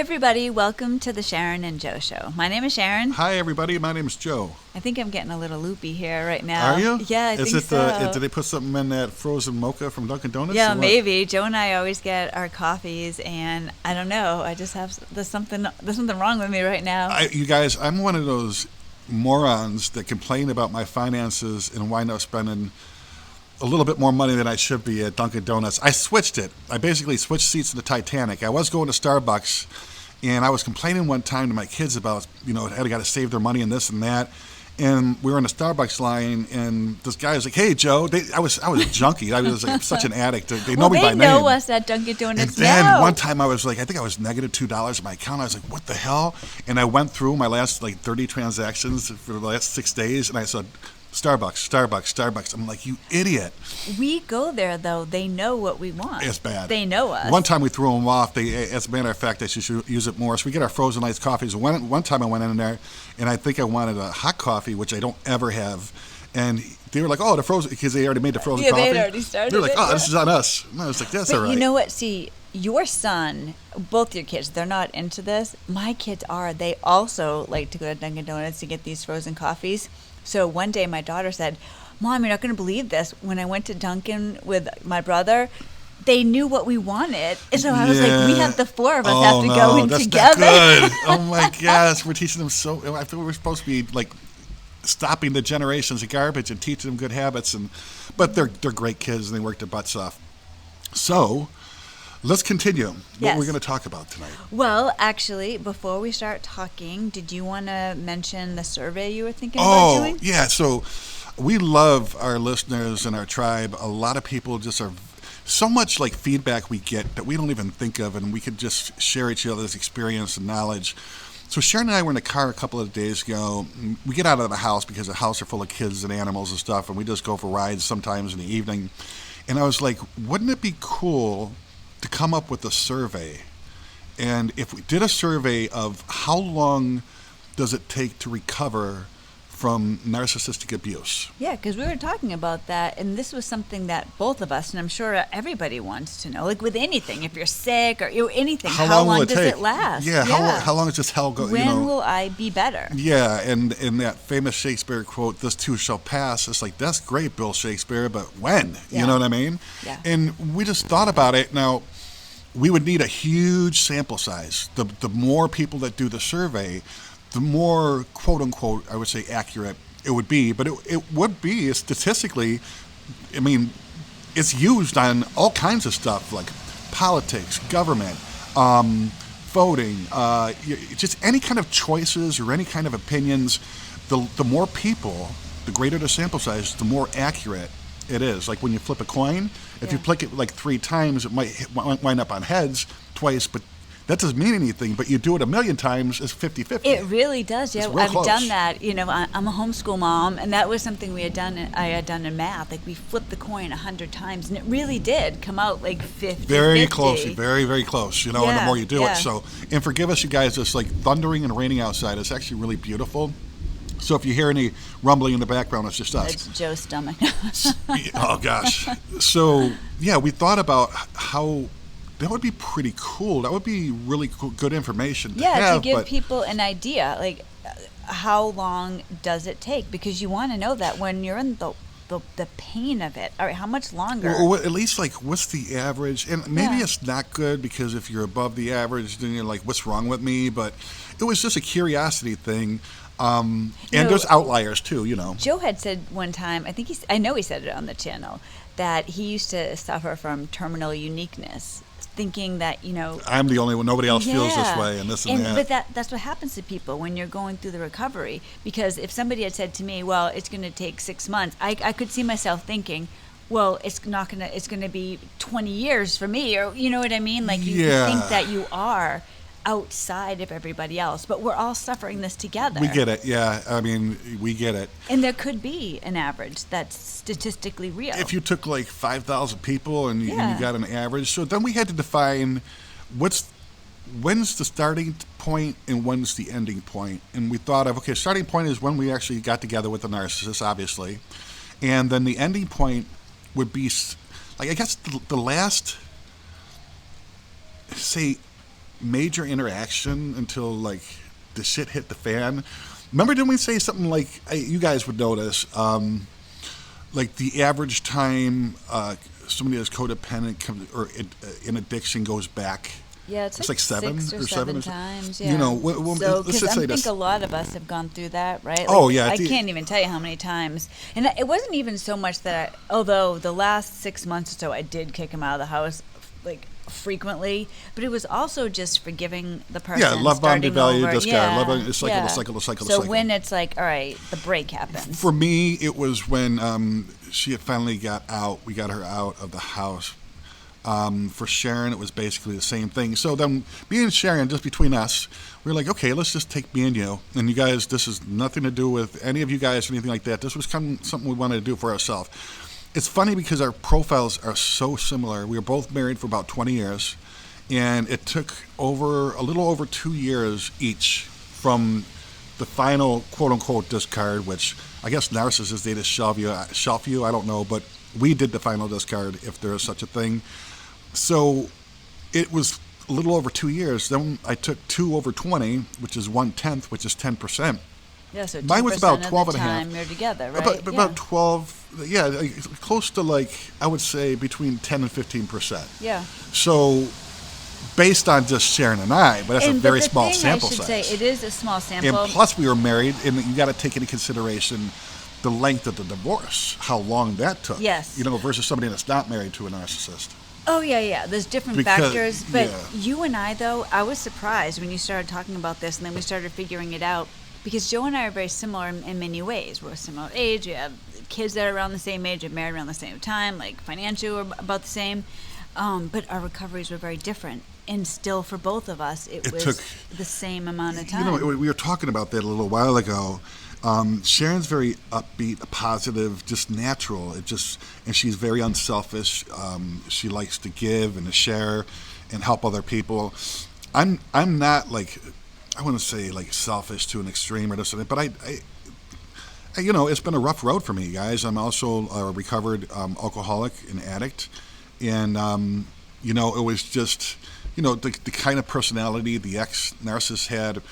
everybody, welcome to the Sharon and Joe Show. My name is Sharon. Hi, everybody. My name is Joe. I think I'm getting a little loopy here right now. Are you? Yeah, I think so. Did they put something in that frozen mocha from Dunkin' Donuts? Yeah, maybe. Joe and I always get our coffees, and I don't know. I just have there's something wrong with me right now. You guys, I'm one of those morons that complain about my finances and wind up spending a little bit more money than I should be at Dunkin' Donuts. I switched it. I basically switched seats to the Titanic. I was going to Starbucks, and I was complaining one time to my kids about, I got to save their money and this and that. And we were in the Starbucks line, and this guy was like, "Hey, Joe." I was a junkie. I was like such an addict. They know me by name. They know us at Dunkin' Donuts. And then one time I was like, I think I was negative $2 in my account. I was like, "What the hell?" And I went through my last 30 transactions for the last 6 days, and I said, Starbucks. I'm like, you idiot. We go there, though. They know what we want. It's bad. They know us. One time we threw them off. As a matter of fact, I should use it more. So we get our frozen iced coffees. One time I went in there, and I think I wanted a hot coffee, which I don't ever have. And they were like, "Oh, the frozen," because they already made the frozen coffee. Yeah, they had already started. They're like, "Oh, this is on us." And I was like, "That's all right." You know what? See, your son, both your kids, they're not into this. My kids are. They also like to go to Dunkin' Donuts to get these frozen coffees. So one day my daughter said, "Mom, you're not going to believe this. When I went to Dunkin' with my brother, they knew what we wanted." And so I was like, we have the four of us have to go in that's together. Not good. Oh my gosh, we're teaching them I thought we were supposed to be like stopping the generations of garbage and teaching them good habits, but they're great kids and they work their butts off. So let's continue. What we're going to talk about tonight. Well, actually, before we start talking, did you want to mention the survey you were thinking about doing? Oh, yeah. So we love our listeners and our tribe. A lot of people just are so much like feedback we get that we don't even think of, and we could just share each other's experience and knowledge. So Sharon and I were in the car a couple of days ago. We get out of the house because the house are full of kids and animals and stuff, and we just go for rides sometimes in the evening. And I was like, wouldn't it be cool to come up with a survey? And if we did a survey of how long does it take to recover from narcissistic abuse? Yeah, because we were talking about that, and this was something that both of us, and I'm sure everybody wants to know, like with anything, if you're sick or anything, how long does it last? Yeah, how long does this hell go? When will I be better? Yeah, and in that famous Shakespeare quote, "This too shall pass," it's like, that's great, Bill Shakespeare, but when? Yeah. You know what I mean? Yeah. And we just thought about it. Now, we would need a huge sample size. The more people that do the survey, the more, quote unquote, I would say accurate it would be. But it would be statistically, I mean, it's used on all kinds of stuff like politics, government, voting, just any kind of choices or any kind of opinions. The more people, the greater the sample size, the more accurate it is. Like when you flip a coin, if you flick it like 3 times, it might wind up on heads twice, but that doesn't mean anything. But you do it 1,000,000 times, it's 50-50. It really does. Yeah, I've done that. I'm a homeschool mom, and that was something I had done in math. Like we flipped the coin 100 times, and it really did come out like 50. Very close, very, very close. And the more you do it. So, and forgive us, you guys. It's like thundering and raining outside. It's actually really beautiful. So if you hear any rumbling in the background, it's just us. It's Joe's stomach. Oh, gosh. So, yeah, we thought about how that would be pretty cool. That would be really good information to have. To give people an idea, like how long does it take? Because you want to know that when you're in the pain of it. All right, how much longer? Or at least, like, what's the average? And maybe it's not good because if you're above the average, then you're like, what's wrong with me? But it was just a curiosity thing. And there's outliers too, Joe had said one time, I know he said it on the channel, that he used to suffer from terminal uniqueness, thinking that, I'm the only one, nobody else feels this way, and this and that. But that's what happens to people when you're going through the recovery. Because if somebody had said to me, well, it's going to take 6 months, I could see myself thinking, well, it's going to be 20 years for me, or you know what I mean? Like you think that you are outside of everybody else, but we're all suffering this together. We get it, yeah. I mean, we get it. And there could be an average that's statistically real. If you took like 5,000 people and you got an average, so then we had to define when's the starting point and when's the ending point. And we thought of, okay, starting point is when we actually got together with the narcissist, obviously. And then the ending point would be, like, I guess the last, say, major interaction until like the shit hit the fan. Remember, didn't we say something like, you guys would notice, like the average time somebody that's codependent or in addiction goes back? Yeah, it's like seven six or seven times. Yeah. You know, So, let's just I say think this. a lot of us have gone through that, right? Like, Oh, yeah. I can't even tell you how many times. And it wasn't even so much that although the last 6 months or so, I did kick him out of the house, like, frequently, but it was also just forgiving the person. Yeah, love bomb, starting devalue, over. discard. Yeah, Love bomb, cycle, yeah. cycle, cycle, So cycle. when it's like, all right, the break happens. For me, it was when she had finally got out. We got her out of the house. For Sharon, it was basically the same thing. So then, me and Sharon, just between us, we were like, okay, let's just take me and you. And you guys, this is nothing to do with any of you guys or anything like that. This was kind of something we wanted to do for ourselves. It's funny because our profiles are so similar. We were both married for about 20 years. And it took a little over 2 years each from the final quote-unquote discard, which I guess narcissists, they just shelf you, I don't know, but we did the final discard, if there is such a thing. So it was a little over 2 years. Then I took 2 over 20, which is 1/10, which is 10%. Yeah, so Mine was about 12 of and the a half. time you're together, right? About 12, close to like, I would say between 10 and 15%. Yeah. So based on just Sharon and I, but that's a very small sample size. I should say, it is a small sample. And plus we were married, and you got to take into consideration the length of the divorce, how long that took. Yes. You know, versus somebody that's not married to a narcissist. Oh, yeah. There's different factors. But you and I, though, I was surprised when you started talking about this, and then we started figuring it out. Because Joe and I are very similar in many ways. We're a similar age. We have kids that are around the same age, and married around the same time. Like, financially, we're about the same. But our recoveries were very different. And still, for both of us, it was the same amount of time. You know, we were talking about that a little while ago. Sharon's very upbeat, positive, just natural. And she's very unselfish. She likes to give and to share and help other people. I'm not like, I wouldn't say like selfish to an extreme or this or that, but I you know, it's been a rough road for me, guys. I'm also a recovered alcoholic and addict, and you know, it was just, you know, the kind of personality the ex-narcissist had.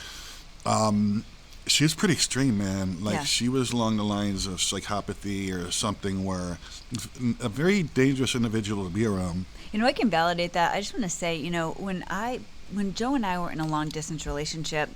She was pretty extreme, man. Like, she was along the lines of psychopathy or something, where a very dangerous individual to be around. You know, I can validate that. I just want to say, you know, when Joe and I were in a long distance relationship,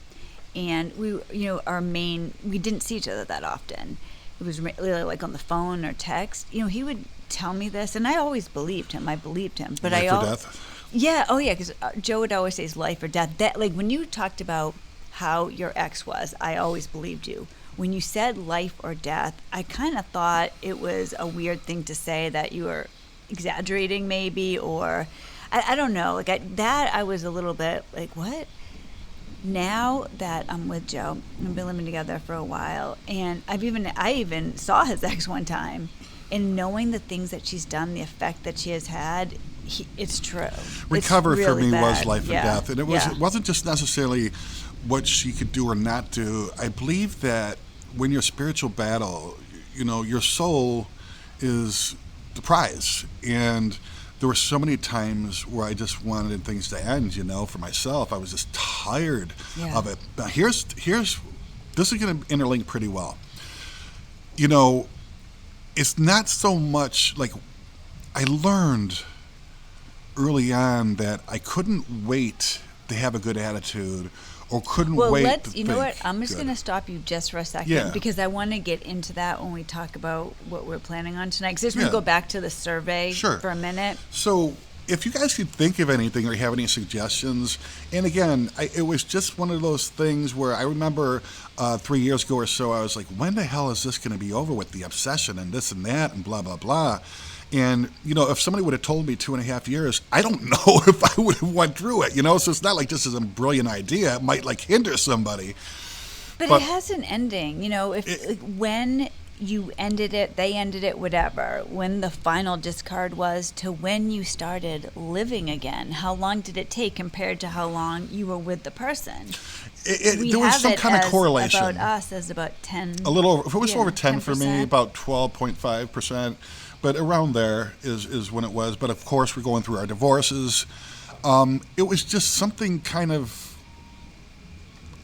and we, you know, we didn't see each other that often. It was really like on the phone or text. You know, he would tell me this, and I always believed him. But Life or death? Yeah. Oh, yeah. Because Joe would always say it's life or death. That, like, when you talked about how your ex was, I always believed you. When you said life or death, I kind of thought it was a weird thing to say, that you were exaggerating maybe, or I don't know. Like, I was a little bit like, what? Now that I'm with Joe, we've been living together for a while, and I even saw his ex one time, and knowing the things that she's done, the effect that she has had, it's true. Recover it's really for me bad. was life or death, and it wasn't just necessarily what she could do or not do. I believe that when you're spiritual battle, you know, your soul is the prize, and there were so many times where I just wanted things to end, you know, for myself. I was just tired of it. Now this is going to interlink pretty well. You know, it's not so much like, I learned early on that I couldn't wait to have a good attitude, or couldn't wait to you know think what? I'm just going to stop you just for a second, because I want to get into that when we talk about what we're planning on tonight. Because I just want to go back to the survey for a minute. So if you guys could think of anything or have any suggestions, and again, it was just one of those things where I remember 3 years ago or so, I was like, when the hell is this going to be over with, the obsession and this and that and blah, blah, blah. And, you know, if somebody would have told me 2.5 years, I don't know if I would have went through it, you know? So it's not like this is a brilliant idea. It might, like, hinder somebody. But it has an ending, you know, when you ended it, they ended it, whatever. When the final discard was to when you started living again, how long did it take compared to how long you were with the person? There was some kind of correlation. About us as about 10. A little over. If it was over 10 for me, about 12.5%. But around there is when it was. But of course, we're going through our divorces. It was just something kind of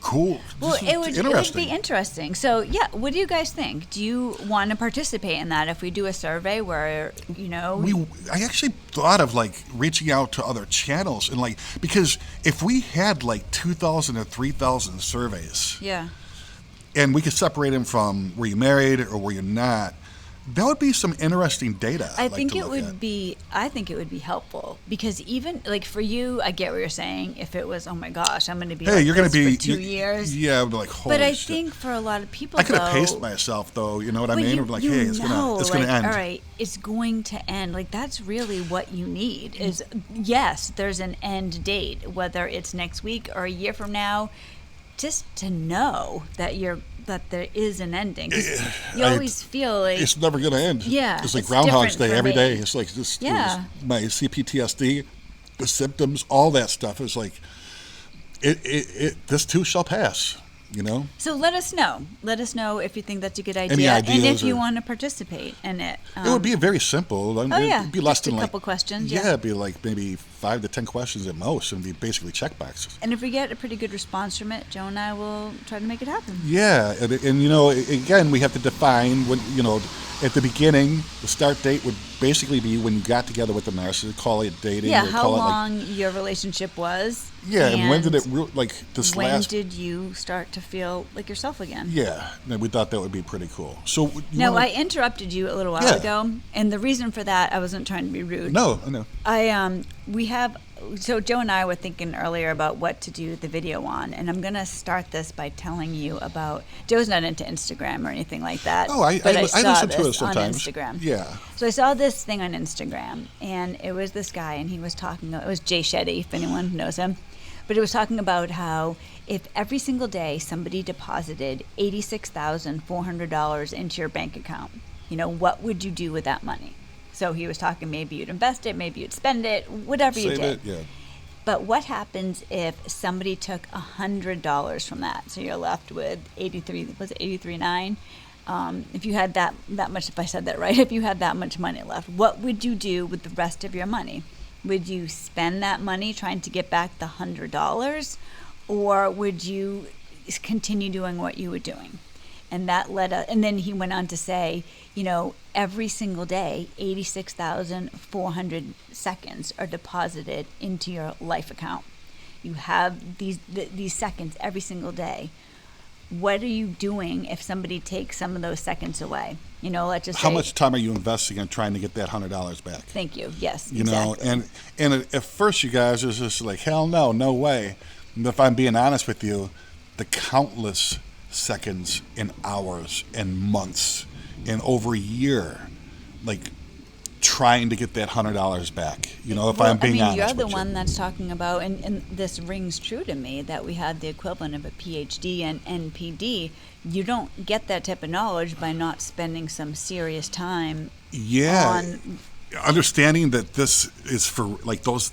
cool. Well, it would interesting. be interesting. So, yeah, what do you guys think? Do you want to participate in that if we do a survey where, I actually thought of like reaching out to other channels and like, because if we had like 2,000 or 3,000 surveys, yeah, and we could separate them from were you married or were you not, that would be some interesting data. I think it would be helpful because even like for you, I get what you're saying. If it was, oh my gosh, I'm going to be you're going to be for 2 years. Yeah, I'd be like, holy But I shit. think for a lot of people, I could have paced myself though. You know what I mean? I'm like, hey, it's gonna end. All right, it's going to end. Like that's really what you need. Is yes, there's an end date, whether it's next week or a year from now, just to know that there is an ending. You always feel like it's never going to end. Yeah, it's like Groundhog's Day every day. It's like this. Yeah. My CPTSD, the symptoms, all that stuff. It's like this too shall pass. So let us know. Let us know if you think that's a good idea, Any ideas and if you want to participate in it. It would be very simple. It'd be less just than a couple questions. Yeah, it'd be like maybe 5 to 10 questions at most, and be basically check boxes. And if we get a pretty good response from it, Joe and I will try to make it happen. Yeah, and again, we have to define when at the beginning, the start date would basically be when you got together with the narcissist. Call it dating. Yeah, or how call long your relationship was. Yeah, and when did it when did you start to feel like yourself again? Yeah, and we thought that would be pretty cool. So I interrupted you a little while ago, and the reason for that, I wasn't trying to be rude. No, I know. So Joe and I were thinking earlier about what to do the video on, and I'm going to start this by telling you about. Joe's not into Instagram or anything like that. Oh, I listen to it sometimes. On Instagram. Yeah. So I saw this thing on Instagram, and it was this guy, and he was talking. It was Jay Shetty, if anyone knows him, but it was talking about how if every single day somebody deposited $86,400 into your bank account, what would you do with that money? So he was talking, maybe you'd invest it, maybe you'd spend it, whatever you did. Yeah. But what happens if somebody took $100 from that? So you're left with 83.9. If you had that much, if I said that right, if you had that much money left, what would you do with the rest of your money? Would you spend that money trying to get back the $100, or would you continue doing what you were doing? And that and then he went on to say, every single day, 86,400 seconds are deposited into your life account. You have these seconds every single day. What are you doing if somebody takes some of those seconds away? Let's just say, how much time are you investing in trying to get that $100 back? Thank you. Yes, exactly. And at first, you guys, it was just like, hell no way. And if I'm being honest with you, the countless seconds and hours and months and over a year, like trying to get that $100 back. If I'm being honest you're with the you. one that's talking about, and this rings true to me, that we had the equivalent of a PhD and NPD. You don't get that type of knowledge by not spending some serious time on understanding that this is for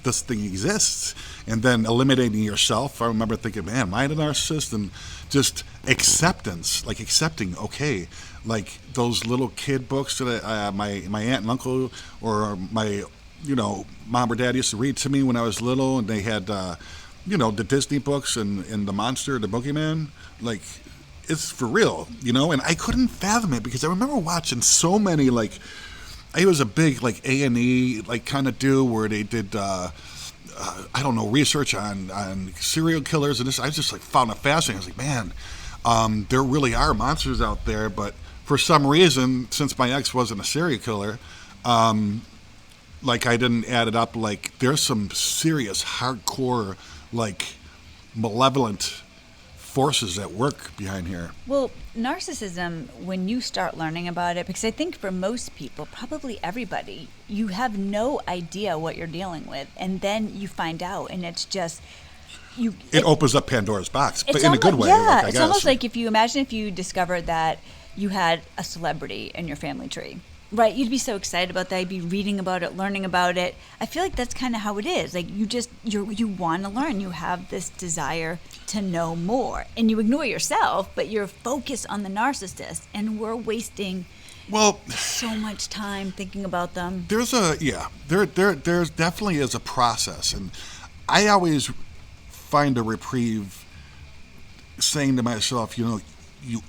this thing exists, and then eliminating yourself. I remember thinking, man, am I a narcissist? And just acceptance, like accepting, okay, like those little kid books that my aunt and uncle or my mom or dad used to read to me when I was little, and they had the Disney books and the monster, the boogeyman, like it's for real, and I couldn't fathom it because I remember watching so many it was a big A&E kind of do where they did research on serial killers and this. I just found it fascinating. I was like, man, there really are monsters out there, but for some reason, since my ex wasn't a serial killer, I didn't add it up. There's some serious hardcore malevolent forces at work behind here. Well, narcissism, when you start learning about it, because I think for most people, probably everybody, you have no idea what you're dealing with, and then you find out, and it's just it opens up Pandora's box, but in a good way. Yeah, it's almost like if you discovered that you had a celebrity in your family tree. Right, you'd be so excited about that. You'd be reading about it, learning about it. I feel like that's kind of how it is. You want to learn. You have this desire to know more, and you ignore yourself, but you're focused on the narcissist. And we're wasting so much time thinking about them. There definitely is a process, and I always find a reprieve saying to myself, you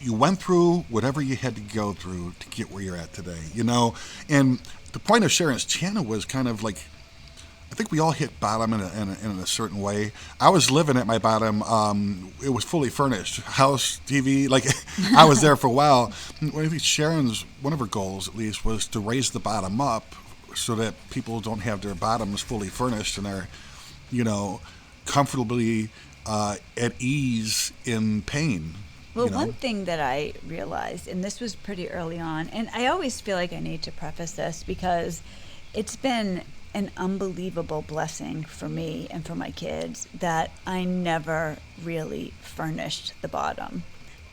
went through whatever you had to go through to get where you're at today, And the point of Sharon's channel was kind of like, I think we all hit bottom in a certain way. I was living at my bottom. It was fully furnished, house, TV. Like I was there for a while. I think Sharon's, one of her goals at least, was to raise the bottom up so that people don't have their bottoms fully furnished and are, comfortably at ease in pain. Well, one thing that I realized, and this was pretty early on, and I always feel like I need to preface this because it's been an unbelievable blessing for me and for my kids that I never really furnished the bottom.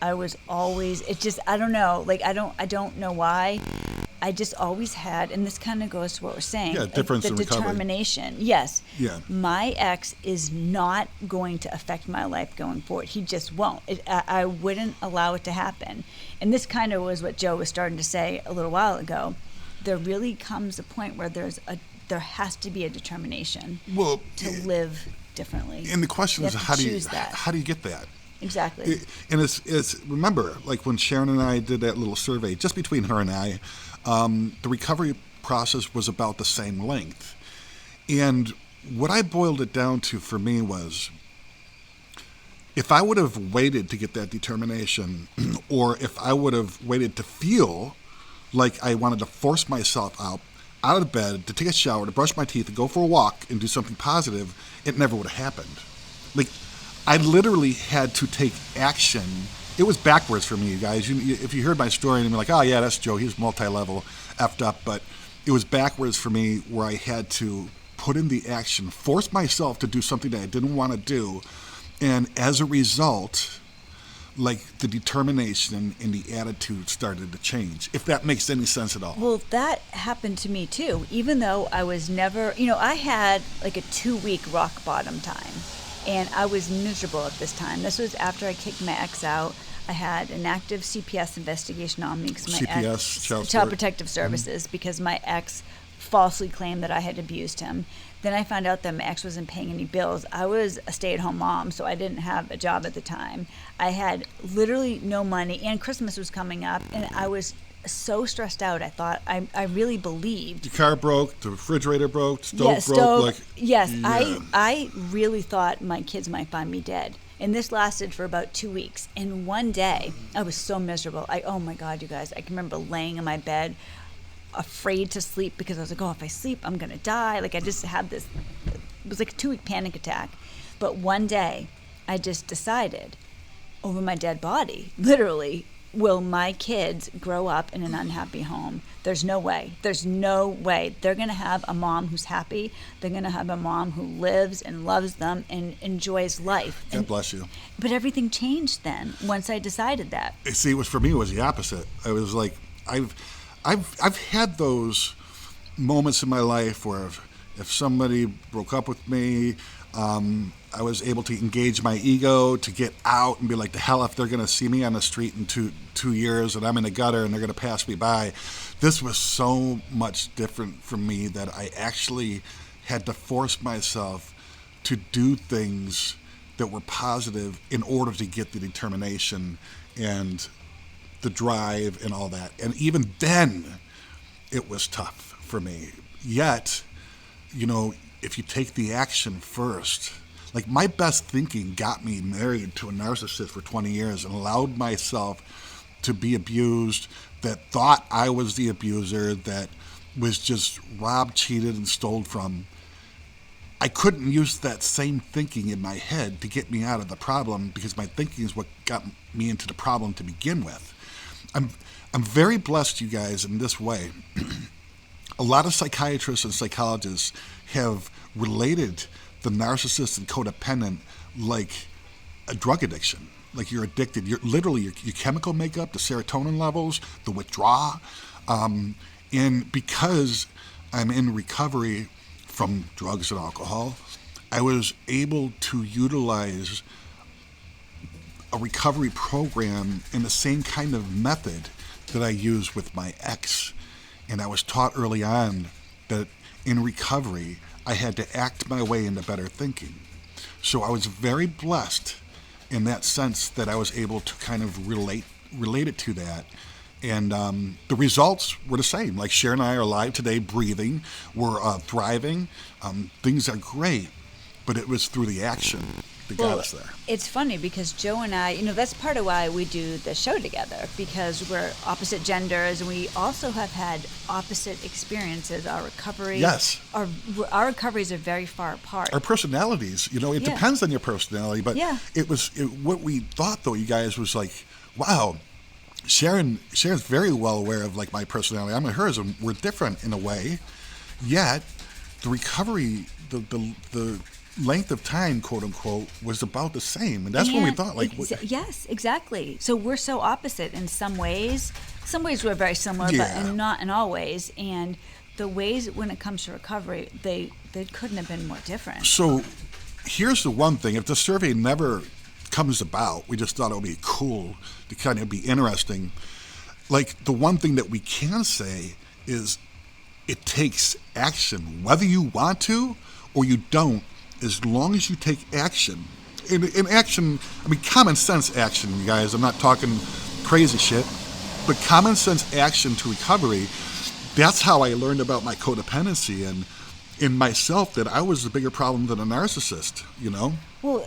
I was always, I don't know, like I don't know why. I just always had, and this kind of goes to what we're saying. Yeah, difference the in recovery. determination. Yes. Yeah. My ex is not going to affect my life going forward. He just won't. I wouldn't allow it to happen. And this kind of was what Joe was starting to say a little while ago. There really comes a point where there has to be a determination to live differently. And the question is, how do you get that? Exactly. And it's remember, like when Sharon and I did that little survey, just between her and I, the recovery process was about the same length. And what I boiled it down to for me was, if I would have waited to get that determination, or if I would have waited to feel like I wanted to force myself out of bed, to take a shower, to brush my teeth, to go for a walk and do something positive, it never would have happened. Like, I literally had to take action. It was backwards for me, you guys. If you heard my story and you're like, oh yeah, that's Joe, he's multi-level, effed up, but it was backwards for me where I had to put in the action, force myself to do something that I didn't want to do, and as a result, like the determination and the attitude started to change, if that makes any sense at all. Well, that happened to me too, even though I was never, I had like a 2-week rock bottom time. And I was miserable at this time. This was after I kicked my ex out. I had an active CPS investigation on me because my ex, Child Protective Services, because my ex falsely claimed that I had abused him. Then I found out that my ex wasn't paying any bills. I was a stay-at-home mom, so I didn't have a job at the time. I had literally no money, and Christmas was coming up, and I was so stressed out. I thought, I really believed. Your car broke, the refrigerator broke, stove broke. Yes, yeah. I really thought my kids might find me dead. And this lasted for about 2 weeks. And one day, I was so miserable. Oh my God, you guys, I can remember laying in my bed, afraid to sleep because I was like, if I sleep, I'm going to die. Like I just had this, it was like a 2-week panic attack. But one day, I just decided over my dead body, literally, will my kids grow up in an unhappy home? There's no way. There's no way. They're going to have a mom who's happy. They're going to have a mom who lives and loves them and enjoys life. God bless you. But everything changed then once I decided that. See, for me, it was the opposite. I was like, I've had those moments in my life where if somebody broke up with me, I was able to engage my ego to get out and be like, the hell if they're going to see me on the street in two years and I'm in the gutter and they're going to pass me by. This was so much different from me that I actually had to force myself to do things that were positive in order to get the determination and the drive and all that. And even then, it was tough for me. Yet, if you take the action first, like my best thinking got me married to a narcissist for 20 years and allowed myself to be abused, that thought I was the abuser, that was just robbed, cheated, and stole from. I couldn't use that same thinking in my head to get me out of the problem because my thinking is what got me into the problem to begin with. I'm very blessed, you guys, in this way. A lot of psychiatrists and psychologists have related the narcissist and codependent like a drug addiction. Like you're addicted. You're literally your chemical makeup, the serotonin levels, the withdrawal. And because I'm in recovery from drugs and alcohol, I was able to utilize a recovery program in the same kind of method that I used with my ex. And I was taught early on that in recovery, I had to act my way into better thinking. So I was very blessed in that sense that I was able to kind of relate it to that. And the results were the same. Like Sharon and I are alive today, breathing. We're thriving. Things are great. But it was through the action that got us there. It's funny because Joe and I, that's part of why we do the show together, because we're opposite genders, and we also have had opposite experiences. Our recovery, yes, our recoveries are very far apart. Our personalities, it depends on your personality, but what we thought though, you guys, was like, wow, Sharon's very well aware of like my personality. I'm hers, and we're different in a way, yet the recovery, the length of time, quote unquote, was about the same, and that's when we thought, like, yes, exactly. So we're so opposite in some ways. Some ways we're very similar, but not in all ways. And the ways when it comes to recovery, they couldn't have been more different. So here's the one thing: if the survey never comes about, we just thought it would be cool to kind of be interesting. Like, the one thing that we can say is it takes action, whether you want to or you don't. As long as you take action, in action, I mean common sense action, you guys, I'm not talking crazy shit, but common sense action to recovery, that's how I learned about my codependency and in myself, that I was a bigger problem than a narcissist, Well,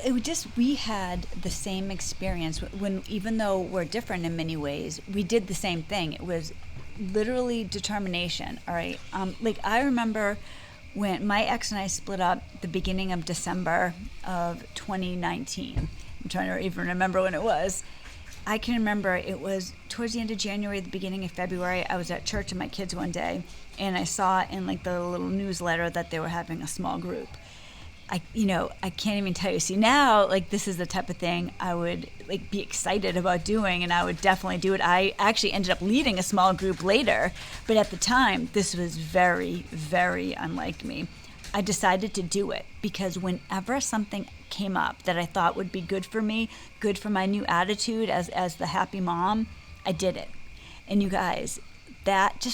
we had the same experience when, even though we're different in many ways, we did the same thing. It was literally determination, all right? Like, I remember when my ex and I split up the beginning of December of 2019. I'm trying to even remember when it was. I can remember it was towards the end of January, the beginning of February. I was at church with my kids one day, and I saw in like the little newsletter that they were having a small group. I can't even tell you. See, now, like, this is the type of thing I would like be excited about doing, and I would definitely do it. I actually ended up leading a small group later, but at the time, this was very, very unlike me. I decided to do it because whenever something came up that I thought would be good for me, good for my new attitude as the happy mom, I did it. And you guys, that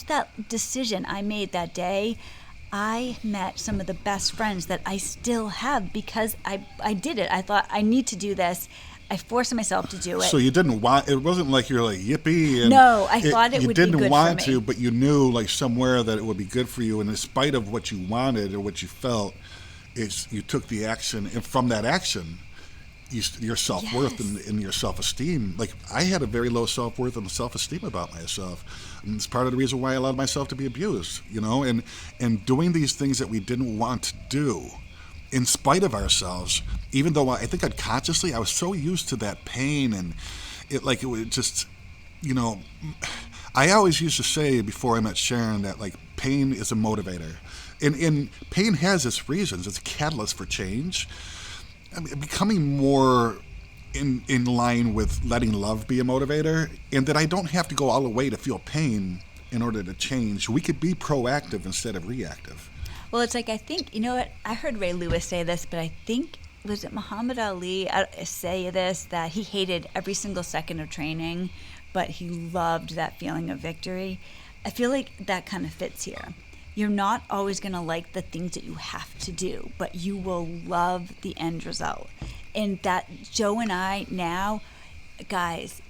decision I made that day, I met some of the best friends that I still have because I did it. I thought, I need to do this. I forced myself to do it. So you didn't want, it wasn't like you're like, yippee. And no, I thought it would be good for me. You didn't want to, but you knew like somewhere that it would be good for you. And in spite of what you wanted or what you felt, you took the action. And from that action, your self-worth and your self-esteem. Like, I had a very low self-worth and self-esteem about myself. And it's part of the reason why I allowed myself to be abused, and doing these things that we didn't want to do in spite of ourselves, even though I think unconsciously I was so used to that pain, and it would just, I always used to say before I met Sharon that like pain is a motivator, and pain has its reasons. It's a catalyst for change. I mean, becoming more in line with letting love be a motivator, and that I don't have to go all the way to feel pain in order to change. We could be proactive instead of reactive. Well, it's like, I think, you know what, I heard Ray Lewis say this, but I think, was it Muhammad Ali say this, that he hated every single second of training, but he loved that feeling of victory. I feel like that kind of fits here. You're not always going to like the things that you have to do, but you will love the end result. And that Joe and I now, guys,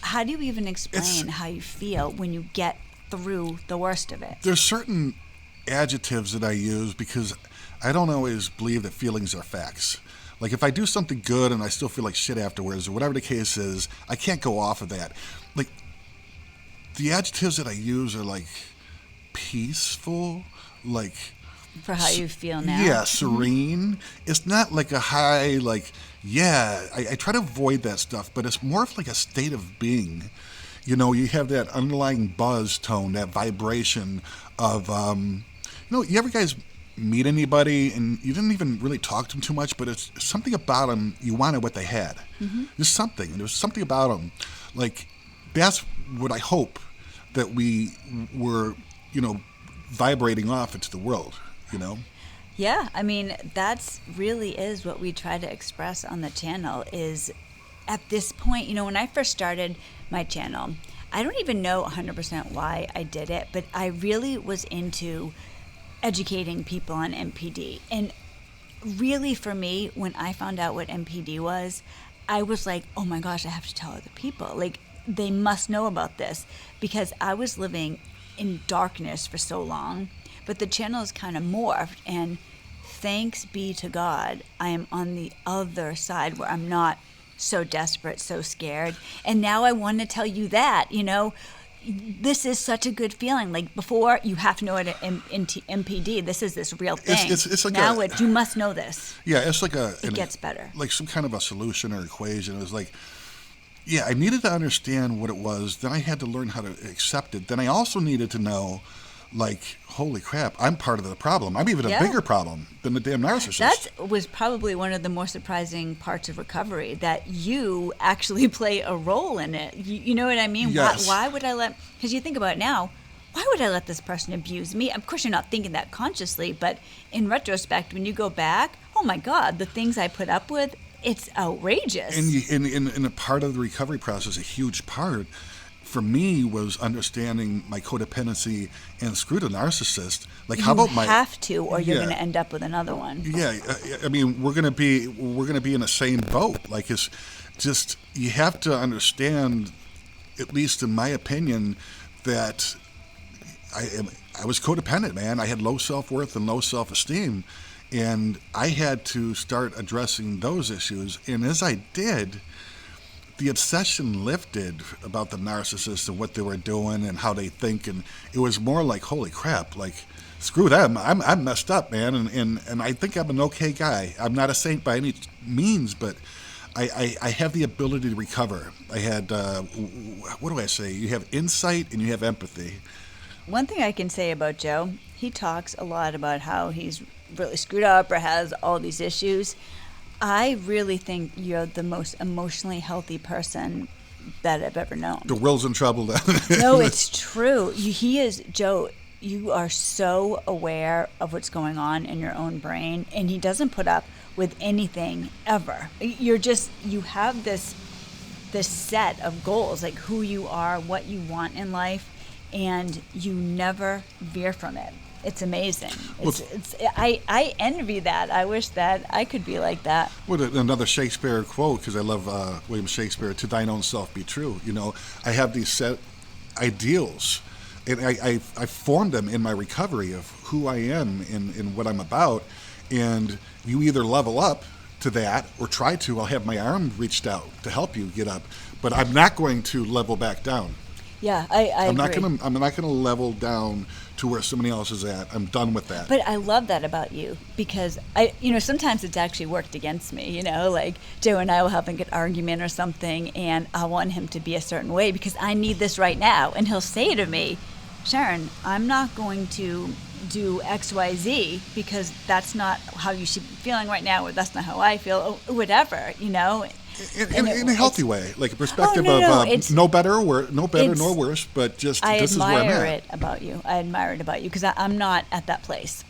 how do you even explain how you feel when you get through the worst of it? There's certain adjectives that I use because I don't always believe that feelings are facts. Like, if I do something good and I still feel like shit afterwards, or whatever the case is, I can't go off of that. Like, the adjectives that I use are like peaceful, like, for how you feel now. Yeah, serene. It's not like a high, like, I try to avoid that stuff, but it's more of like a state of being. You have that underlying buzz tone, that vibration of, you ever guys meet anybody and you didn't even really talk to them too much, but it's something about them, you wanted what they had. Mm-hmm. There's something about them. Like, that's what I hope that we were, vibrating off into the world, Yeah, I mean, that's really is what we try to express on the channel is, at this point, when I first started my channel, I don't even know 100% why I did it, but I really was into educating people on MPD. And really, for me, when I found out what MPD was, I was like, oh my gosh, I have to tell other people. Like, they must know about this, because I was living in darkness for so long. But the channel has kind of morphed, and thanks be to God, I am on the other side where I'm not so desperate, so scared. And now I want to tell you that, this is such a good feeling. Like, before, you have to know it in MPD. This is this real thing. It's like now you must know this. Yeah, it's like it gets better. Like some kind of a solution or equation. It was like, yeah, I needed to understand what it was. Then I had to learn how to accept it. Then I also needed to know, like, holy crap, I'm part of the problem. I'm even a bigger problem than the damn narcissist. That was probably one of the more surprising parts of recovery, that you actually play a role in it. You know what I mean? Yes. Why would I let, because you think about it now, why would I let this person abuse me? Of course, you're not thinking that consciously, but in retrospect, when you go back, oh my God, the things I put up with, it's outrageous. And in a part of the recovery process, a huge part, for me, was understanding my codependency and screw the narcissist. Like, how about my? You have to, or you're going to end up with another one. Yeah, I mean, we're gonna be in the same boat. Like, it's just, you have to understand, at least in my opinion, that I was codependent, man. I had low self-worth and low self-esteem, and I had to start addressing those issues. And as I did, the obsession lifted about the narcissist and what they were doing and how they think, and it was more like, holy crap, like, screw them, I'm messed up, man, and I think I'm an okay guy. I'm not a saint by any means, but I have the ability to recover. I had, what do I say? You have insight and you have empathy. One thing I can say about Joe, he talks a lot about how he's really screwed up or has all these issues. I really think you're the most emotionally healthy person that I've ever known. The world's in trouble. No, it's true. He is, Joe, you are so aware of what's going on in your own brain, and he doesn't put up with anything ever. You have this set of goals, like who you are, what you want in life, and you never veer from it. It's amazing. I envy that. I wish that I could be like that. Well, another Shakespeare quote, because I love William Shakespeare, to thine own self be true. I have these set ideals, and I formed them in my recovery of who I am and what I'm about. And you either level up to that or try to. I'll have my arm reached out to help you get up, but I'm not going to level back down. Yeah, I I'm agree. I'm not gonna level down to where somebody else is at. I'm done with that. But I love that about you, because sometimes it's actually worked against me. Like Joe and I will have a good argument or something, and I want him to be a certain way because I need this right now, and he'll say to me, Sharon, I'm not going to do XYZ because that's not how you should be feeling right now, or that's not how I feel, or whatever. In a healthy way, like a perspective of no better nor worse, but just this is where I'm at. I admire it about you. I admire it about you because I'm not at that place.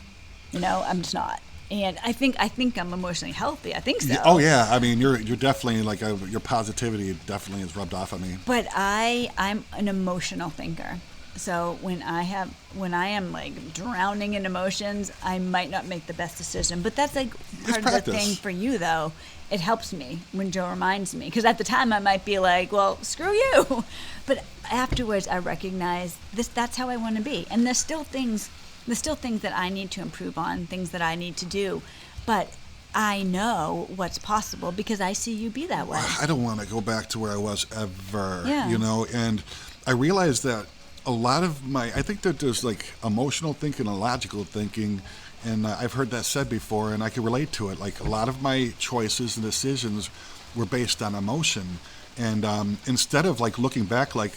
I'm just not. And I think I'm emotionally healthy. I think so. Oh yeah, I mean you're definitely like your positivity definitely is rubbed off on me. But I'm an emotional thinker. So when I am like drowning in emotions, I might not make the best decision. But that's like part of the thing for you, though. It helps me when Joe reminds me, because at the time I might be like, well, screw you. But afterwards I recognize that's how I want to be. And there's still things that I need to improve on, things that I need to do. But I know what's possible because I see you be that way. I don't want to go back to where I was ever, yeah. And I realize that a lot of I think that there's like emotional thinking and logical thinking, and I've heard that said before, and I can relate to it. Like a lot of my choices and decisions were based on emotion, and instead of like looking back, like,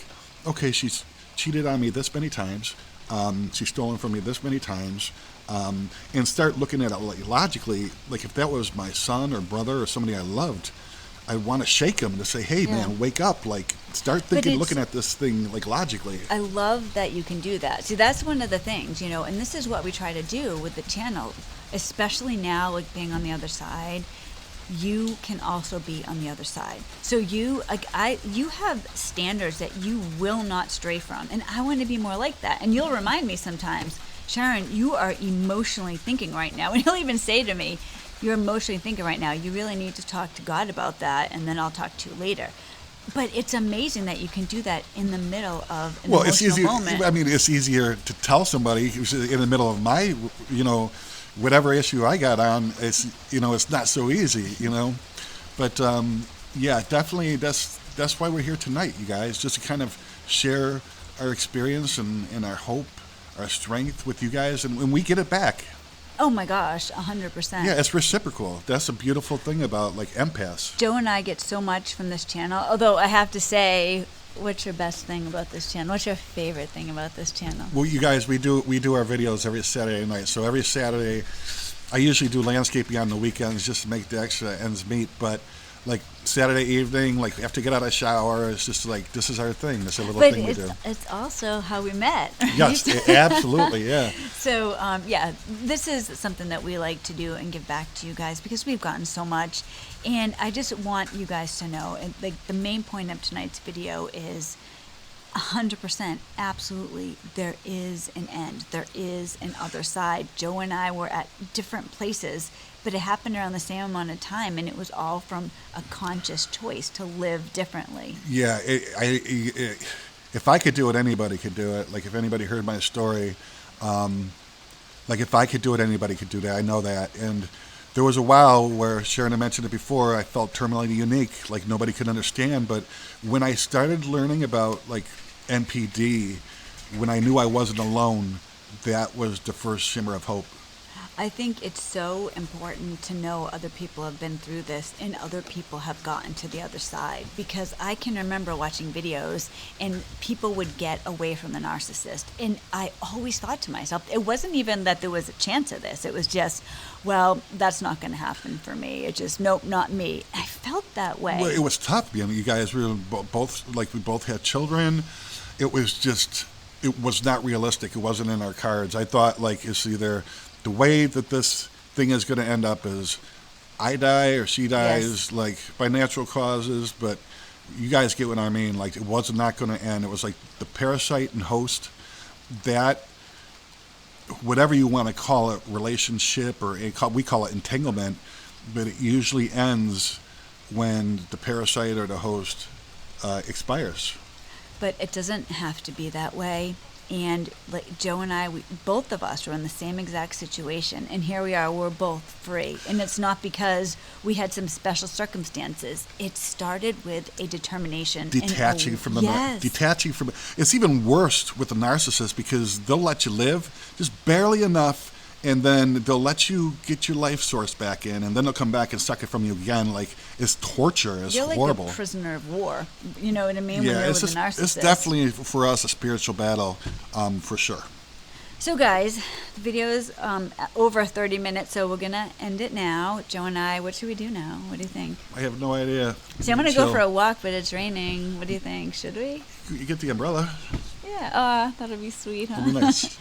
okay, she's cheated on me this many times, she's stolen from me this many times, and start looking at it logically. Like if that was my son or brother or somebody I loved, I want to shake him to say, hey, man, wake up. Like, start thinking, looking at this thing, like, logically. I love that you can do that. See, that's one of the things, and this is what we try to do with the channel, especially now, like, being on the other side. You can also be on the other side. So you have standards that you will not stray from, and I want to be more like that. And you'll remind me sometimes, Sharon, you are emotionally thinking right now. And he'll even say to me, you're emotionally thinking right now. You really need to talk to God about that, and then I'll talk to you later. But it's amazing that you can do that in the middle of an emotional moment. I mean, it's easier to tell somebody who's in the middle of my, whatever issue I got on. It's not so easy, But yeah, definitely that's why we're here tonight, you guys, just to kind of share our experience and our hope, our strength with you guys, and when we get it back. Oh my gosh, 100%. Yeah, it's reciprocal. That's a beautiful thing about empaths. Joe and I get so much from this channel. Although I have to say, what's your best thing about this channel? What's your favorite thing about this channel? Well, you guys, we do our videos every Saturday night. So every Saturday, I usually do landscaping on the weekends just to make the extra ends meet. But Saturday evening, after get out of the shower, it's just this is our thing. This is a little thing we do. It's also how we met. Yes, absolutely, yeah. So, this is something that we like to do and give back to you guys because we've gotten so much. And I just want you guys to know, the main point of tonight's video is 100%, absolutely, there is an end. There is an other side. Joe and I were at different places, but it happened around the same amount of time, and it was all from a conscious choice to live differently. Yeah, if I could do it, anybody could do it. If anybody heard my story, if I could do it, anybody could do that. I know that. And there was a while where, Sharon, I mentioned it before, I felt terminally unique, nobody could understand. But when I started learning about NPD, when I knew I wasn't alone, that was the first shimmer of hope. I think it's so important to know other people have been through this and other people have gotten to the other side, because I can remember watching videos and people would get away from the narcissist, and I always thought to myself, it wasn't even that there was a chance of this, it was just, well, that's not going to happen for me. It's just, nope, not me. I felt that way. Well, it was tough. You guys were both, we both had children. It was not realistic. It wasn't in our cards. I thought it's either the way that this thing is going to end up is I die or she dies, yes, by natural causes. But you guys get what I mean. It was not going to end. It was the parasite and host, that, whatever you want to call it, relationship, or we call it entanglement, but it usually ends when the parasite or the host expires. But it doesn't have to be that way. And Joe and I, both of us were in the same exact situation. And here we are, we're both free. And it's not because we had some special circumstances. It started with a determination. Detaching from yes. Detaching from. It's even worse with the narcissist, because they'll let you live just barely enough, and then they'll let you get your life source back in, and then they'll come back and suck it from you again. It's torture. It's horrible. You're a prisoner of war. You know what I mean? Yeah, when you're with a narcissist. It's definitely, for us, a spiritual battle, for sure. So, guys, the video is over 30 minutes, so we're going to end it now. Joe and I, what should we do now? What do you think? I have no idea. See, I'm going to go for a walk, but it's raining. What do you think? Should we? You get the umbrella. Yeah, that'd be sweet, huh? That'd be nice.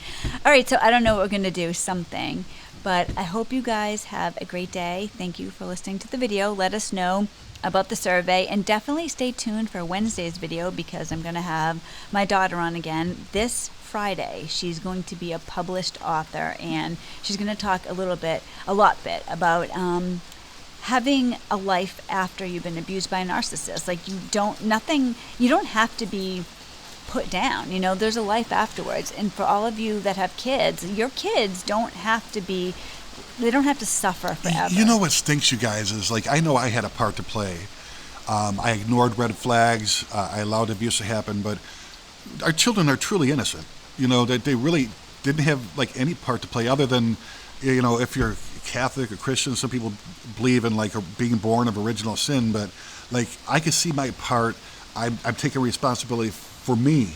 All right, so I don't know what we're going to do, something. But I hope you guys have a great day. Thank you for listening to the video. Let us know about the survey, and definitely stay tuned for Wednesday's video, because I'm going to have my daughter on again this Friday. She's going to be a published author, and she's going to talk a lot about having a life after you've been abused by a narcissist. You don't have to be put down. There's a life afterwards. And for all of you that have kids, your kids don't have to suffer forever. You know what stinks, you guys, is I know I had a part to play. I ignored red flags. I allowed abuse to happen, but our children are truly innocent. That they really didn't have any part to play, other than, if you're Catholic or Christian, some people believe in being born of original sin, but I could see my part. I'm taking responsibility for me,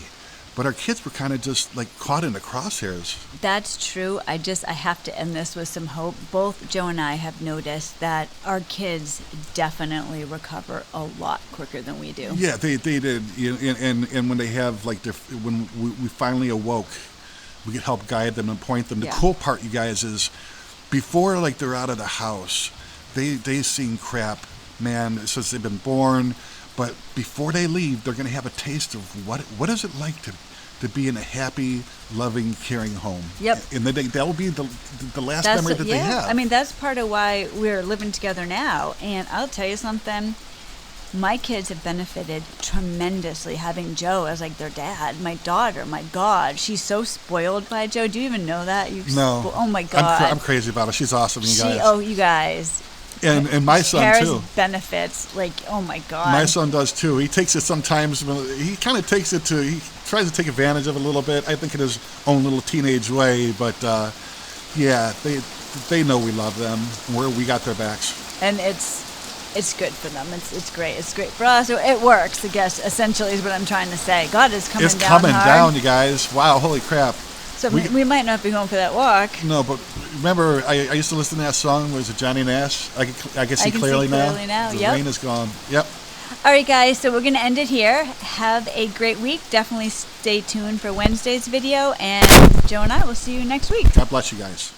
but our kids were kind of just caught in the crosshairs. That's true. I have to end this with some hope. Both Joe and I have noticed that our kids definitely recover a lot quicker than we do. Yeah, they did. And when they have when we finally awoke, we could help guide them and point them. The cool part, you guys, is before they're out of the house, they've seen crap, man, since they've been born. But before they leave, they're going to have a taste of what is it like to be in a happy, loving, caring home. Yep. And that will be the last memory that they have. I mean, that's part of why we're living together now. And I'll tell you something. My kids have benefited tremendously having Joe as like their dad. My daughter, my God, she's so spoiled by Joe. Do you even know that? No. Oh my God. I'm crazy about her. She's awesome, you guys. Oh, you guys. And my son Kara's too. benefits, like, oh my God. My son does too. He takes it sometimes. He kind of takes it to. He tries to take advantage of it a little bit. I think in his own little teenage way. But yeah, they know we love them. We got their backs. And it's good for them. It's great. It's great for us. So it works. I guess essentially is what I'm trying to say. God is coming down. It's coming hard. down, you guys. Wow, holy crap. So we might not be home for that walk. No, but remember, I used to listen to that song. Was it Johnny Nash? I can see clearly now. The Yep. Rain is gone. Yep. All right, guys. So we're going to end it here. Have a great week. Definitely stay tuned for Wednesday's video. And Joe and I will see you next week. God bless you guys.